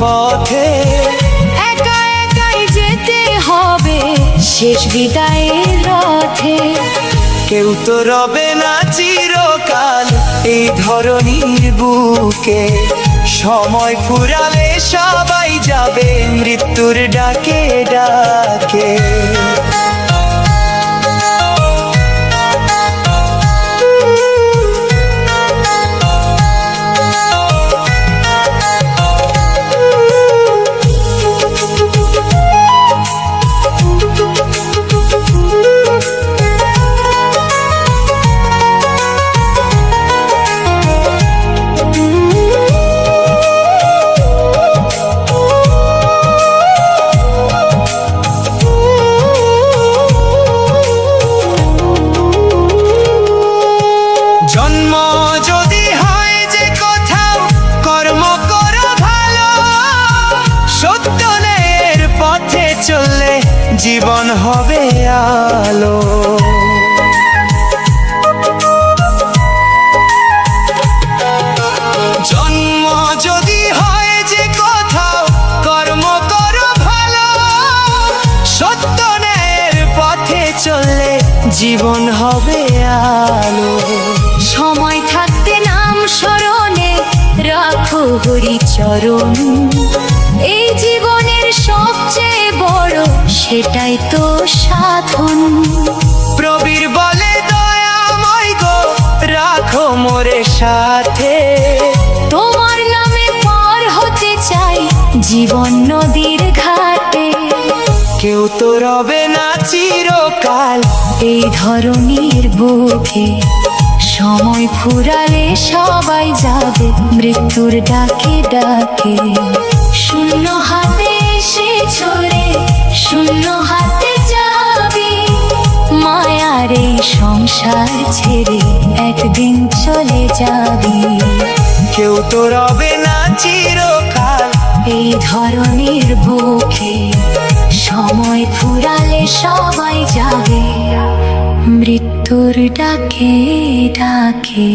পথে একা একাই যেতে হবে শেষ বিদায়ের রথে। কেউ তো রবে না চিরকাল এই ধরনীর বুকে, সময় ফুরালে সবাই যাবে মৃত্যুর ডাকে ডাকে। জন্ম যদি হয় যে কোথাও, কর্ম করো ভালো, সত্য ন্যায়ের পথে চললে জীবন হবে আলো। জন্ম যদি হয় যে কোথাও, কর্ম করো ভালো, সত্য ন্যায়ের পথে চললে জীবন হবে আলো। সময় থাকতে নাম স্মরণে রাখো হরিচরণ, এই জীবনের সবচেয়ে বড় সেটাই তো সাধন। প্রবীর বলে দয়াময় গো রাখো মোরে সাথে, তোমার নামে পার হতে চাই জীবন নদীর ঘাটে। কেউ তো রবে না চিরকাল এই ধরনীর বুকে, সময় ফুরালে সবাই যাবে মৃত্যুর ডাকে ডাকে। শূন্য হাতে এসেছো রে, শূন্য হাতে যাবি, মায়ার এই সংসার ছেড়ে একদিন চলে যাবি। কেউ তো রবে না চিরকাল এই ধরনীর বুকে, সময় ফুরালে সবাই যাবে মৃত্যুর ডাকে ডাকে।